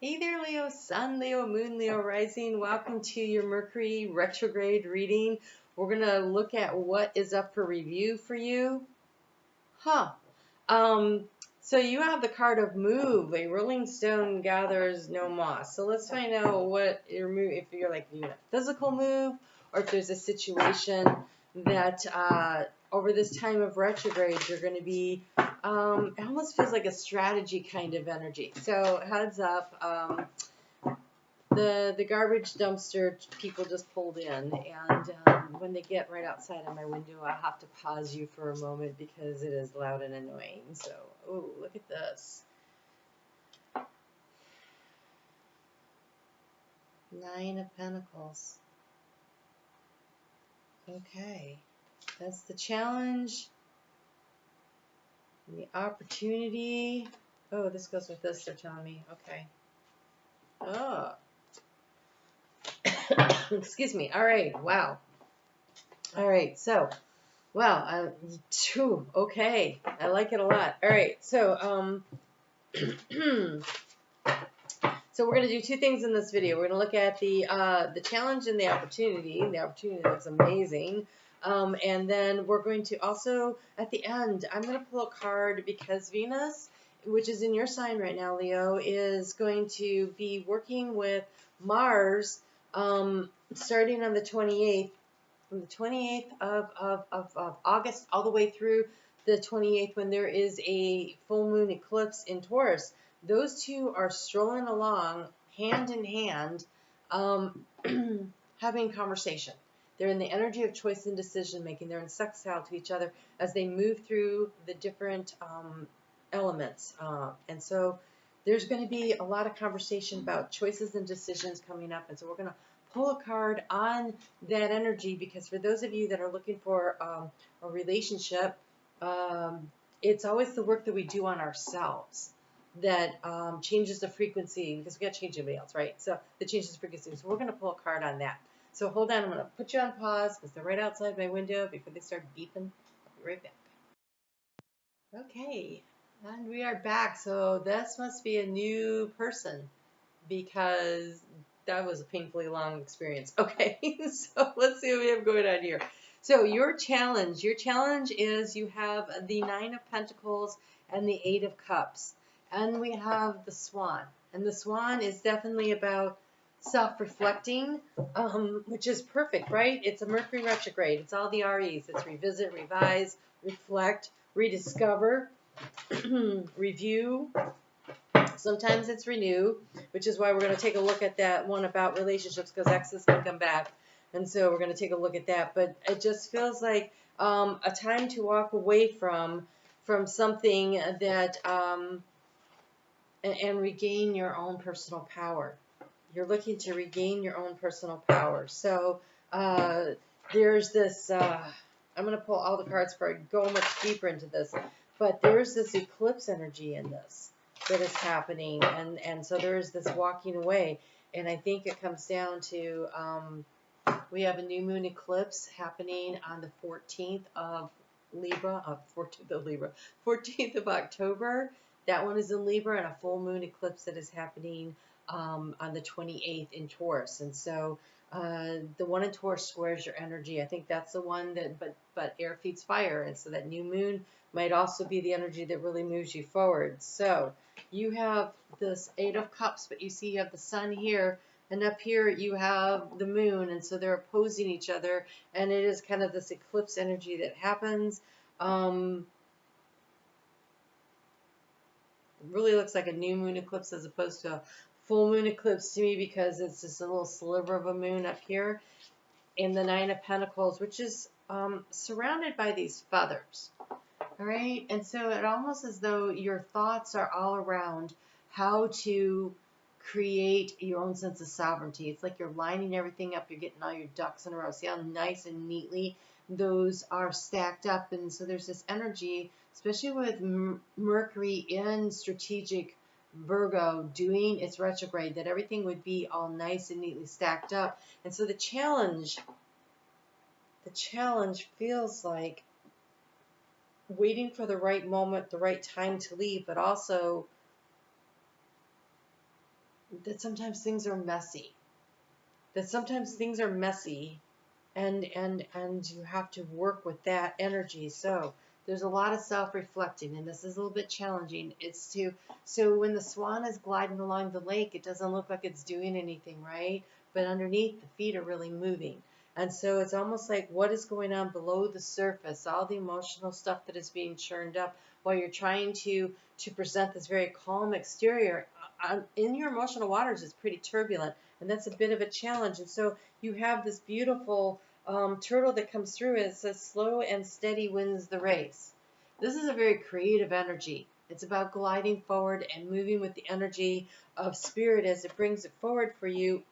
Hey there, Leo, Sun, Leo, Moon, Leo, Rising. Welcome to your Mercury Retrograde reading. We're going to look at what is up for review for you. Huh. Um, so you have the card of move. A rolling stone gathers no moss. So let's find out what your move, if you're like a physical move, or if there's a situation that over this time of retrograde you're going to be. It almost feels like a strategy kind of energy. So heads up. The garbage dumpster people just pulled in, and when they get right outside of my window, I have to pause you for a moment because it is loud and annoying. So, oh, look at this. 9 of Pentacles. Okay, that's the challenge, and the opportunity. Oh, this goes with this, they're telling me. Okay. Oh, excuse me. All right, wow. All right, so, wow, okay, I like it a lot. All right, so, so we're going to do two things in this video. We're going to look at the challenge and the opportunity. The opportunity looks amazing. And then we're going to also, at the end, I'm going to pull a card because Venus, which is in your sign right now, Leo, is going to be working with Mars starting on the 28th, from the 28th of August all the way through the 28th when there is a full moon eclipse in Taurus. Those two are strolling along hand in hand, having conversation. They're in the energy of choice and decision making. They're in sextile to each other as they move through the different elements. And so there's going to be a lot of conversation about choices and decisions coming up. And so we're going to pull a card on that energy because for those of you that are looking for a relationship, it's always the work that we do on ourselves that changes the frequency, because we got to change anybody else, right? So that changes the frequency. So we're going to pull a card on that. So hold on, I'm going to put you on pause because they're right outside my window before they start beeping. I'll be right back. Okay, and we are back. So this must be a new person because that was a painfully long experience. Okay, so let's see what we have going on here. So your challenge is you have the 9 of Pentacles and the 8 of Cups. And we have the Swan. And the Swan is definitely about self-reflecting, which is perfect, right? It's a Mercury retrograde. It's all the REs. It's revisit, revise, reflect, rediscover, review. Sometimes it's renew, which is why we're going to take a look at that one about relationships, because exes can come back. And so we're going to take a look at that. But it just feels like a time to walk away from something that and regain your own personal power. You're looking to regain your own personal power. So there's this, I'm going to pull all the cards before I go much deeper into this, but there's this eclipse energy in this that is happening. And so there's this walking away. And I think it comes down to, we have a new moon eclipse happening on the 14th of Libra, 14th of October. That one is in Libra, and a full moon eclipse that is happening on the 28th in Taurus. And so the one in Taurus squares your energy. I think that's the one that, but air feeds fire. And so that new moon might also be the energy that really moves you forward. So you have this 8 of Cups, but you see you have the sun here, and up here you have the moon, and so they're opposing each other, and it is kind of this eclipse energy that happens. Really looks like a new moon eclipse as opposed to a full moon eclipse to me, because it's just a little sliver of a moon up here in the 9 of Pentacles, which is surrounded by these feathers. All right, and so it almost as though your thoughts are all around how to create your own sense of sovereignty. It's like you're lining everything up. You're getting all your ducks in a row. See how nice and neatly those are stacked up. And so there's this energy, especially with Mercury in strategic Virgo doing its retrograde, that everything would be all nice and neatly stacked up. And so the challenge feels like waiting for the right moment, the right time to leave, but also that sometimes things are messy. That sometimes things are messy, and you have to work with that energy. So there's a lot of self-reflecting, and this is a little bit challenging. It's to so when the swan is gliding along the lake, it doesn't look like it's doing anything, right? But underneath, the feet are really moving. And so it's almost like what is going on below the surface, all the emotional stuff that is being churned up while you're trying to present this very calm exterior. In your emotional waters, it's pretty turbulent, and that's a bit of a challenge. And so you have this beautiful turtle that comes through, and it says, slow and steady wins the race. This is a very creative energy. It's about gliding forward and moving with the energy of spirit as it brings it forward for you.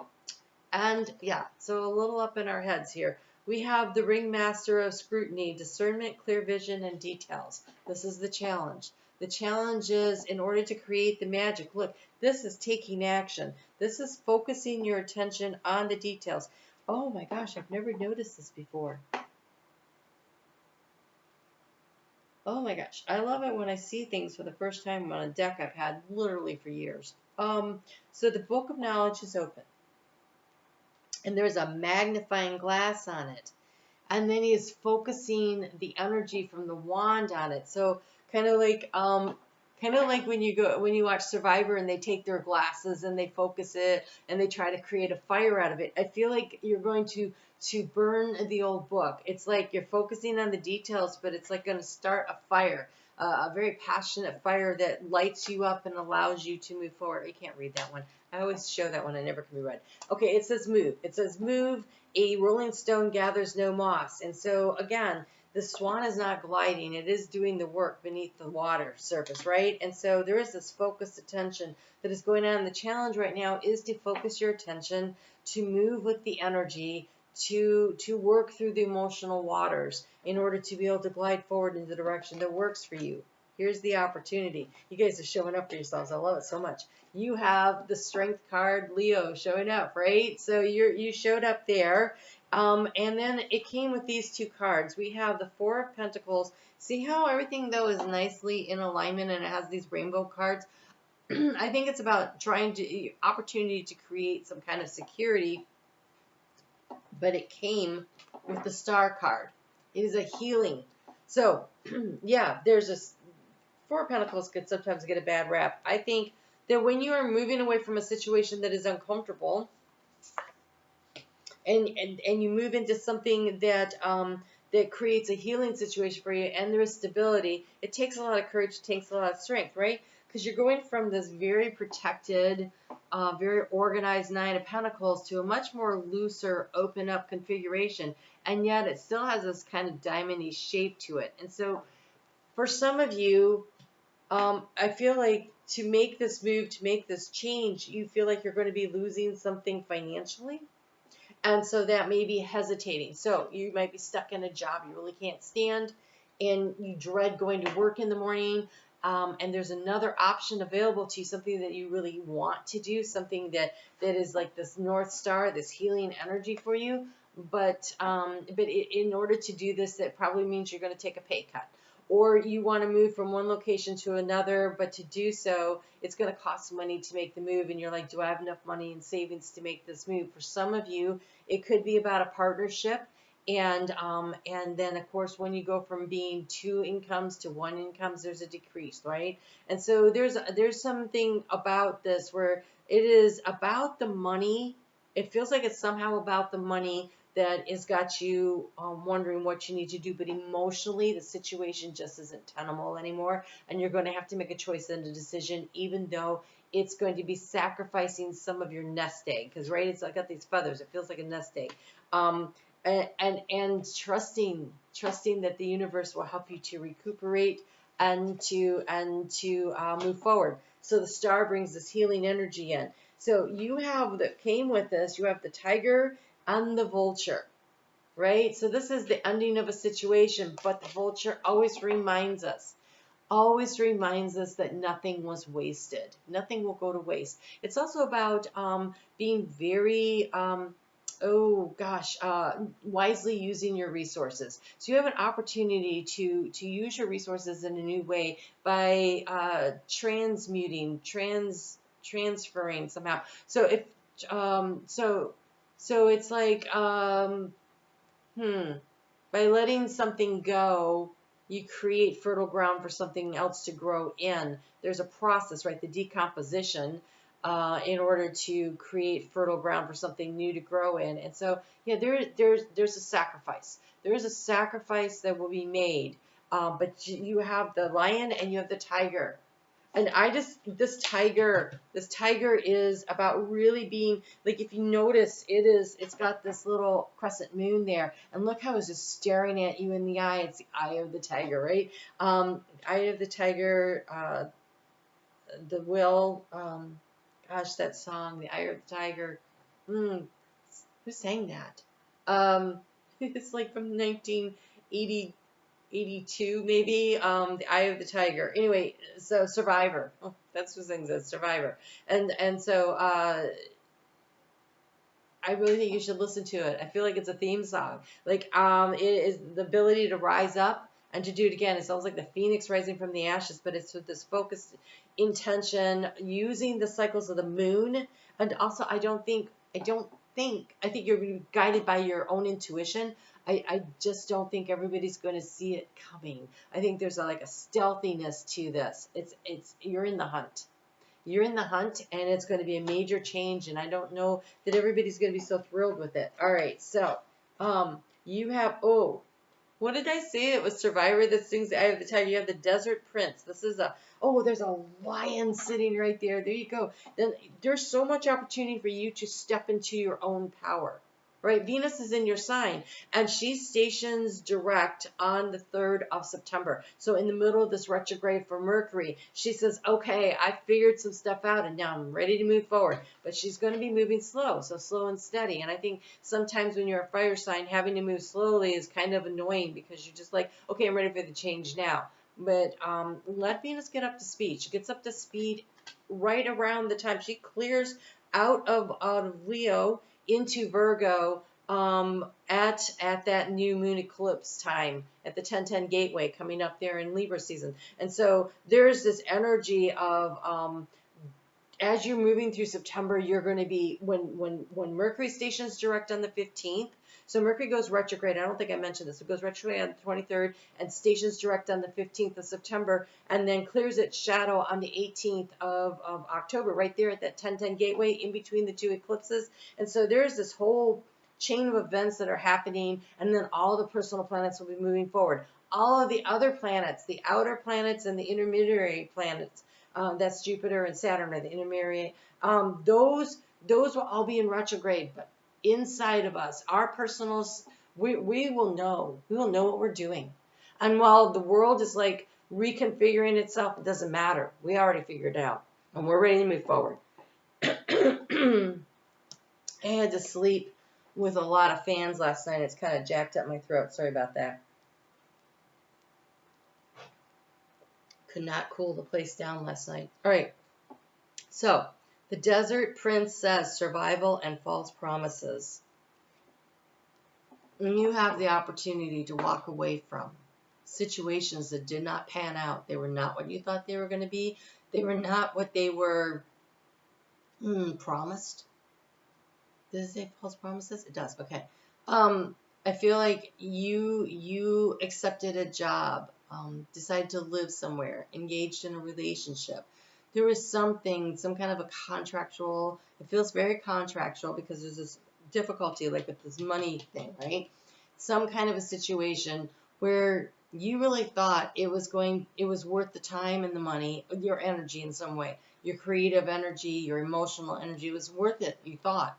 And yeah, so a little up in our heads here. We have the ringmaster of scrutiny, discernment, clear vision, and details. This is the challenge. The challenge is, in order to create the magic, look, this is taking action. This is focusing your attention on the details. Oh my gosh, I've never noticed this before. Oh my gosh, I love it when I see things for the first time on a deck I've had literally for years. So the book of knowledge is open, and there's a magnifying glass on it. And then he is focusing the energy from the wand on it. So kind of like when you watch Survivor and they take their glasses and they focus it and they try to create a fire out of it. I feel like you're going to burn the old book. It's like you're focusing on the details, but it's like going to start a fire. A very passionate fire that lights you up and allows you to move forward. I can't read that one. I always show that one. I never can be read. Okay, it says move. It says move. A rolling stone gathers no moss. And so, again, the swan is not gliding. It is doing the work beneath the water surface, right? And so there is this focused attention that is going on. The challenge right now is to focus your attention, to move with the energy, to work through the emotional waters in order to be able to glide forward in the direction that works for you. Here's the opportunity. You guys are showing up for yourselves. I love it so much. You have the strength card, Leo, showing up, right? So you showed up there. And then it came with these two cards. We have the Four of Pentacles. See how everything, though, is nicely in alignment and it has these rainbow cards? I think it's about trying to, opportunity to create some kind of security, but it came with the Star card. It is a healing. So, yeah, there's a Four of Pentacles could sometimes get a bad rap. I think that when you are moving away from a situation that is uncomfortable, and you move into something that that creates a healing situation for you, and there is stability, it takes a lot of courage, it takes a lot of strength, right? Because you're going from this very protected, very organized Nine of Pentacles to a much more looser, open up configuration, and yet it still has this kind of diamond-y shape to it. And so for some of you, I feel like to make this move, to make this change, you feel like you're going to be losing something financially. And so that may be hesitating. So you might be stuck in a job you really can't stand, and you dread going to work in the morning. And there's another option available to you, something that you really want to do, something that is like this North Star, this healing energy for you. But in order to do this, that probably means you're going to take a pay cut. Or you want to move from one location to another, but to do so, it's going to cost money to make the move. And you're like, do I have enough money and savings to make this move? For some of you, it could be about a partnership. And then, of course, when you go from being two incomes to one income, there's a decrease, right? And so there's something about this where it is about the money. It feels like it's somehow about the money that has got you wondering what you need to do, but emotionally the situation just isn't tenable anymore, and you're going to have to make a choice and a decision, even though it's going to be sacrificing some of your nest egg, because right, it's like got these feathers, it feels like a nest egg, and trusting that the universe will help you to recuperate and to move forward. So the star brings this healing energy in. So you have that came with this. You have the tiger and the vulture, right? So this is the ending of a situation, but the vulture always reminds us that nothing was wasted. Nothing will go to waste. It's also about being very, wisely using your resources. So you have an opportunity to use your resources in a new way by transmuting, transferring somehow. So if so it's like by letting something go, you create fertile ground for something else to grow in. There's a process, right? The decomposition, in order to create fertile ground for something new to grow in. And so, yeah, there's a sacrifice. There is a sacrifice that will be made. But you have the lion and you have the tiger. And this tiger is about really being, like, if you notice, it's got this little crescent moon there, and look how it's just staring at you in the eye. It's the eye of the tiger, right? Eye of the tiger, the will, gosh, that song, the eye of the tiger. Who sang that? It's like from 1980. 82 maybe, the Eye of the Tiger. Anyway, so Survivor. Oh, that's what things says, Survivor. And so I really think you should listen to it. I feel like it's a theme song. Like it is the ability to rise up and to do it again. It sounds like the phoenix rising from the ashes, but it's with this focused intention, using the cycles of the moon. And also, I think you're being guided by your own intuition. I just don't think everybody's going to see it coming. I think there's like a stealthiness to this. You're in the hunt. You're in the hunt, and it's going to be a major change, and I don't know that everybody's going to be so thrilled with it. All right, so you have, what did I say? It was Survivor that sings the Eye of the Tiger. You have the Desert Prince. This is there's a lion sitting right there. There you go. Then there's so much opportunity for you to step into your own power. Right, Venus is in your sign, and she stations direct on the 3rd of September. So in the middle of this retrograde for Mercury, she says, okay, I figured some stuff out, and now I'm ready to move forward. But she's going to be moving slow, so slow and steady. And I think sometimes when you're a fire sign, having to move slowly is kind of annoying because you're just like, okay, I'm ready for the change now. But let Venus get up to speed. She gets up to speed right around the time she clears out of Leo into Virgo at that new moon eclipse time at the 10:10 gateway coming up there in Libra season. And so there's this energy of as you're moving through September, you're going to be when Mercury stations direct on the 15th. So Mercury goes retrograde. I don't think I mentioned this. It goes retrograde on the 23rd and stations direct on the 15th of September, and then clears its shadow on the 18th of October, right there at that 10:10 gateway in between the two eclipses. And so there's this whole chain of events that are happening, and then all the personal planets will be moving forward. All of the other planets, the outer planets and the intermediary planets, that's Jupiter and Saturn, or the intermediary, those will all be in retrograde. But inside of us, our personals, we will know. We will know what we're doing. And while the world is like reconfiguring itself, it doesn't matter. We already figured it out, and we're ready to move forward. I had to sleep with a lot of fans last night. It's kind of jacked up my throat. Sorry about that. Could not cool the place down last night. All right. So the Desert Prince says survival and false promises. And you have the opportunity to walk away from situations that did not pan out. They were not what you thought they were going to be. They were not what they were promised. Does it say false promises? It does. Okay. I feel like you accepted a job, decided to live somewhere, engaged in a relationship. There was some kind of a contractual, it feels very contractual because there's this difficulty like with this money thing, right? Some kind of a situation where you really thought it was worth the time and the money, your energy in some way, your creative energy, your emotional energy was worth it, you thought.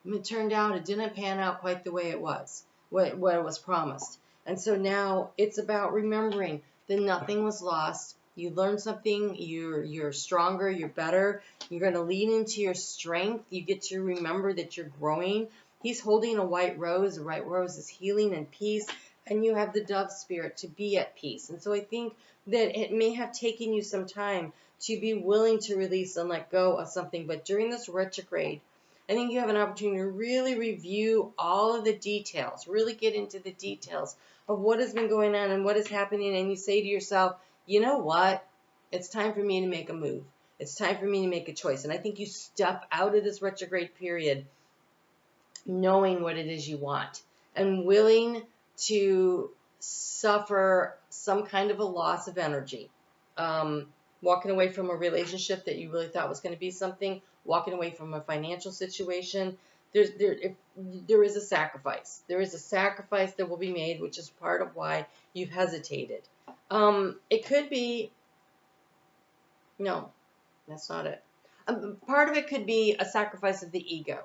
It turned out it didn't pan out quite the way it was, what it was promised. And so now it's about remembering that nothing was lost. You learned something, you're stronger, you're better. You're going to lean into your strength. You get to remember that you're growing. He's holding a white rose. The white rose is healing and peace. And you have the dove spirit to be at peace. And so I think that it may have taken you some time to be willing to release and let go of something. But during this retrograde, I think you have an opportunity to really review all of the details, really get into the details of what has been going on and what is happening. And you say to yourself, you know what? It's time for me to make a move. It's time for me to make a choice. And I think you step out of this retrograde period knowing what it is you want and willing to suffer some kind of a loss of energy. Walking away from a relationship that you really thought was going to be something, walking away from a financial situation. There is a sacrifice. There is a sacrifice that will be made, which is part of why you've hesitated. It could be, no, that's not it. Part of it could be a sacrifice of the ego.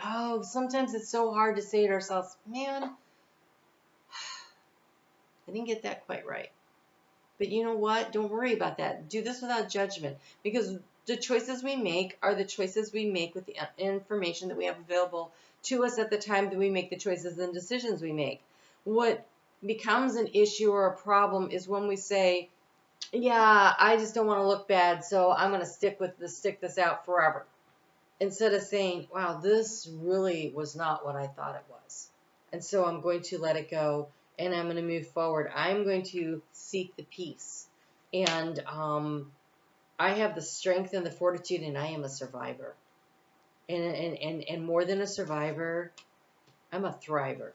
Oh, sometimes it's so hard to say to ourselves, man, I didn't get that quite right. But you know what? Don't worry about that. Do this without judgment, because the choices we make are the choices we make with the information that we have available to us at the time that we make the choices and decisions we make. What becomes an issue or a problem is when we say, yeah, I just don't want to look bad, so I'm going to stick this out forever. Instead of saying, wow, this really was not what I thought it was. And so I'm going to let it go and I'm going to move forward. I'm going to seek the peace. And I have the strength and the fortitude, and I am a survivor. And more than a survivor, I'm a thriver.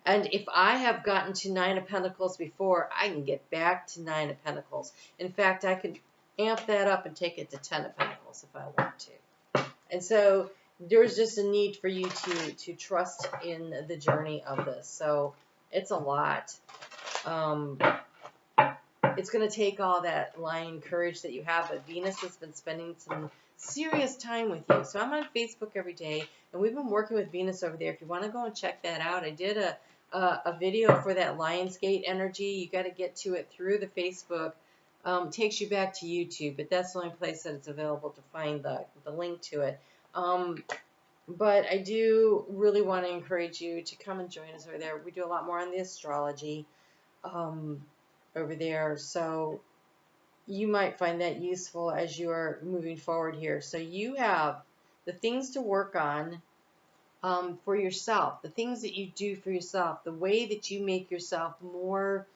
And if I have gotten to 9 of Pentacles before, I can get back to 9 of Pentacles. In fact, I could amp that up and take it to 10 of Pentacles if I want to. And so there's just a need for you to trust in the journey of this. So it's a lot. It's going to take all that lion courage that you have, but Venus has been spending some serious time with you. So I'm on Facebook every day, and we've been working with Venus over there. If you want to go and check that out, I did a video for that Lionsgate energy. You got to get to it through the Facebook. Takes you back to YouTube, but that's the only place that it's available to find the link to it. But I do really want to encourage you to come and join us over there. We do a lot more on the astrology over there, so you might find that useful as you are moving forward here. So you have the things to work on for yourself, the things that you do for yourself, the way that you make yourself more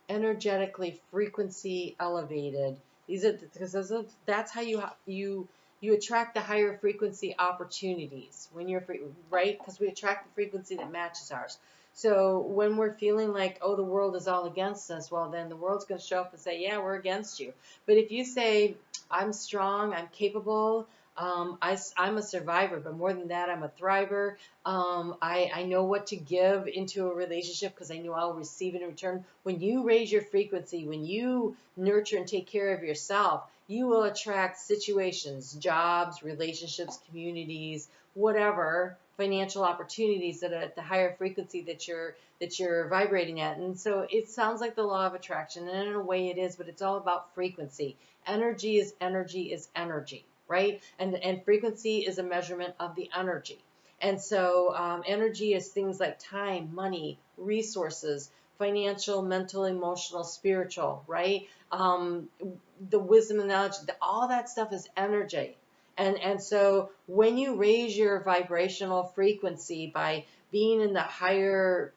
energetically frequency elevated. These are because that's how you attract the higher frequency opportunities when you're right, because we attract the frequency that matches ours. So when we're feeling like, oh, the world is all against us, well, then the world's going to show up and say, yeah, we're against you. But if you say, I'm strong, I'm capable, I'm a survivor, but more than that, I'm a thriver. I know what to give into a relationship because I know I'll receive it in return. When you raise your frequency, when you nurture and take care of yourself, you will attract situations, jobs, relationships, communities, whatever, financial opportunities that are at the higher frequency that you're vibrating at. And so it sounds like the law of attraction, and in a way it is, but it's all about frequency. Energy is energy is energy, right? And frequency is a measurement of the energy. And so energy is things like time, money, resources, financial, mental, emotional, spiritual, right? The wisdom and knowledge, all that stuff is energy. And so when you raise your vibrational frequency by being in the higher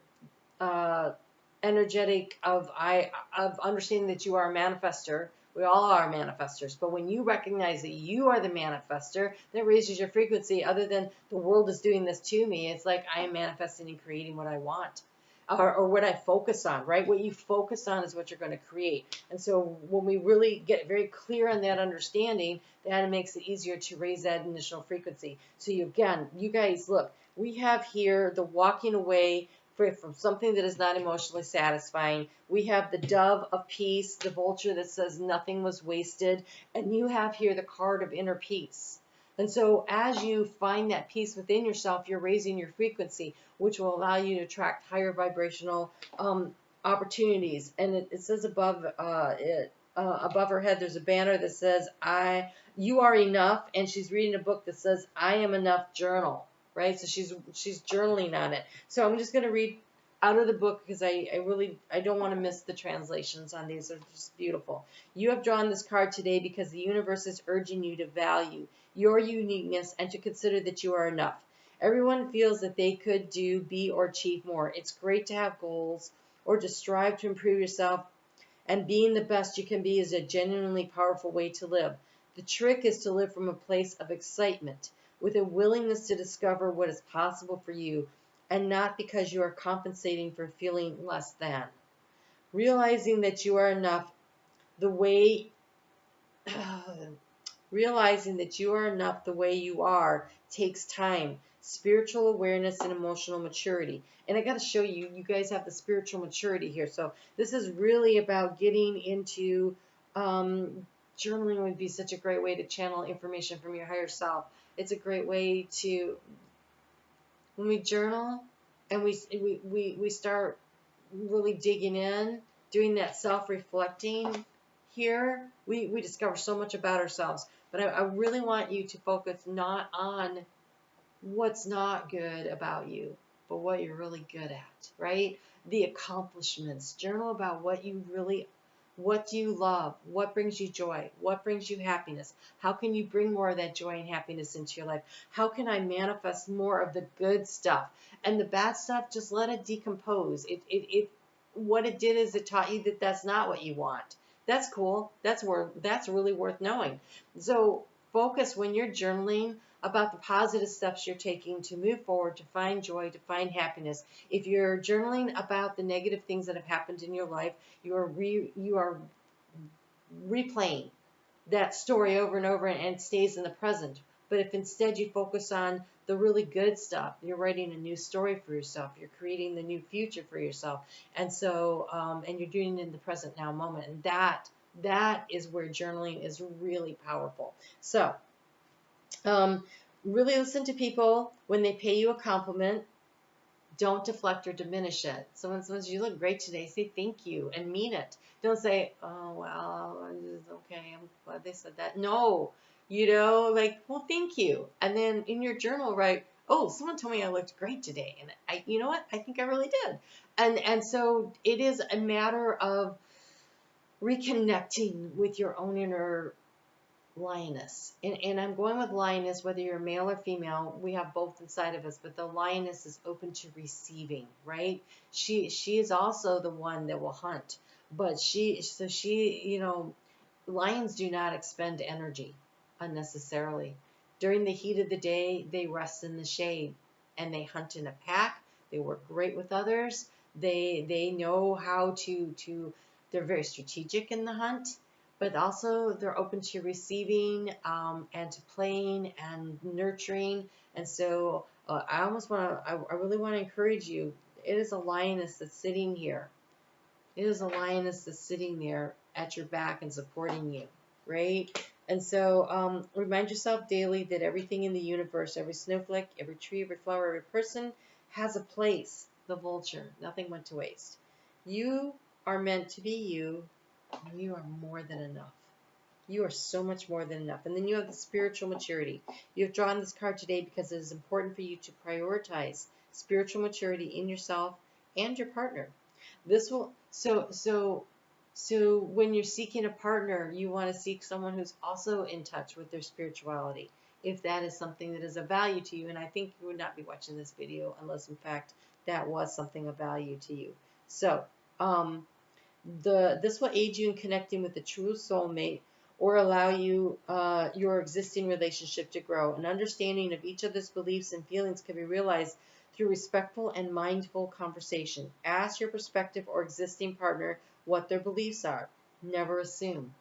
energetic of understanding that you are a manifester. We all are manifestors, but when you recognize that you are the manifester, that raises your frequency. Other than the world is doing this to me, it's like I am manifesting and creating what I want, or what I focus on, right? What you focus on is what you're going to create. And so when we really get very clear on that understanding, that makes it easier to raise that initial frequency. So you guys, look, we have here the walking away from something that is not emotionally satisfying. We have the dove of peace, the vulture that says nothing was wasted, and you have here the card of inner peace. And so as you find that peace within yourself, you're raising your frequency, which will allow you to attract higher vibrational opportunities. And it says above her head, there's a banner that says, you are enough, and she's reading a book that says, I am enough journal. Right, so she's journaling on it. So I'm just going to read out of the book because I don't want to miss the translations on these. They're just beautiful. You have drawn this card today because the universe is urging you to value your uniqueness and to consider that you are enough. Everyone feels that they could do, be, or achieve more. It's great to have goals or to strive to improve yourself, And being the best you can be is a genuinely powerful way to live. The trick is to live from a place of excitement, with a willingness to discover what is possible for you, and not because you are compensating for feeling less than. Realizing that you are enough the way realizing that you are enough the way you are takes time, spiritual awareness, and emotional maturity. And I got to show you, you guys have the spiritual maturity here. So this is really about getting into journaling. Would be such a great way to channel information from your higher self. It's a great way to, when we journal and we start really digging in, doing that self-reflecting here, we discover so much about ourselves. But I really want you to focus not on what's not good about you, but what you're really good at, right? The accomplishments. Journal about what do you love? What brings you joy? What brings you happiness? How can you bring more of that joy and happiness into your life? How can I manifest more of the good stuff? And the bad stuff, just let it decompose. What it did is it taught you that that's not what you want. That's cool. That's really worth knowing. So focus when you're journaling about the positive steps you're taking to move forward, to find joy, to find happiness. If you're journaling about the negative things that have happened in your life, you are replaying that story over and over, and it stays in the present. But if instead you focus on the really good stuff, you're writing a new story for yourself, you're creating the new future for yourself, and so and you're doing it in the present now moment, and that is where journaling is really powerful. So really listen to people when they pay you a compliment. Don't deflect or diminish it. Someone says, you look great today, say thank you and mean it. Don't say, oh, well, okay, I'm glad they said that. No, like, well, thank you. And then in your journal, write, oh, someone told me I looked great today. And you know what? I think I really did. And so it is a matter of reconnecting with your own inner lioness. And I'm going with lioness, whether you're male or female, we have both inside of us, but the lioness is open to receiving, right? She is also the one that will hunt, but lions do not expend energy unnecessarily. During the heat of the day, they rest in the shade and they hunt in a pack. They work great with others. They know how to they're very strategic in the hunt, but also they're open to receiving and to playing and nurturing. And so I really want to encourage you. It is a lioness that's sitting here. It is a lioness that's sitting there at your back and supporting you, right? And so remind yourself daily that everything in the universe, every snowflake, every tree, every flower, every person has a place. The vulture, nothing went to waste. You are meant to be you. You are more than enough. You are so much more than enough. And then you have the spiritual maturity. You have drawn this card today because it is important for you to prioritize spiritual maturity in yourself and your partner. This will so when you're seeking a partner, you want to seek someone who's also in touch with their spirituality. If that is something that is of value to you, and I think you would not be watching this video unless in fact that was something of value to you. So this will aid you in connecting with the true soulmate, or allow you your existing relationship to grow. An understanding of each other's beliefs and feelings can be realized through respectful and mindful conversation. Ask your prospective or existing partner what their beliefs are. Never assume.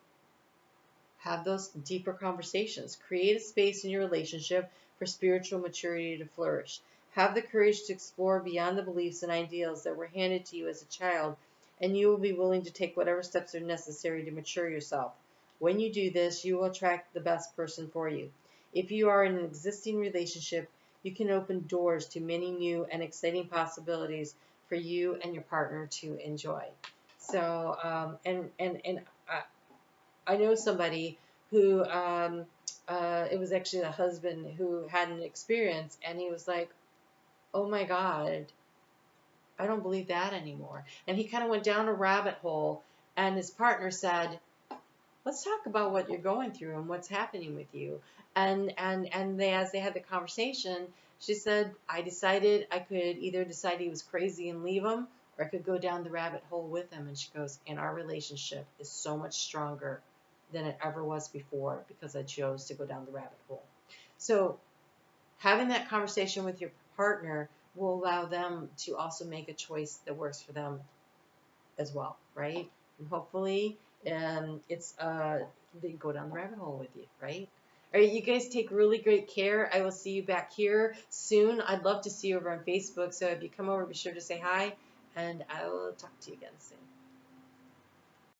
Have those deeper conversations. Create a space in your relationship for spiritual maturity to flourish. Have the courage to explore beyond the beliefs and ideals that were handed to you as a child, and you will be willing to take whatever steps are necessary to mature yourself. When you do this, you will attract the best person for you. If you are in an existing relationship, you can open doors to many new and exciting possibilities for you and your partner to enjoy. So, I know somebody who, it was actually the husband who had an experience, and he was like, oh my God, I don't believe that anymore. And he kind of went down a rabbit hole, and his partner said, let's talk about what you're going through and what's happening with you. And as they had the conversation, she said, I decided I could either decide he was crazy and leave him, Or I could go down the rabbit hole with him. And she goes, and our relationship is so much stronger than it ever was before because I chose to go down the rabbit hole. So having that conversation with your partner will allow them to also make a choice that works for them as well, right? And hopefully it's they go down the rabbit hole with you, right? All right, you guys take really great care. I will see you back here soon. I'd love to see you over on Facebook. So if you come over, be sure to say hi, and I will talk to you again soon.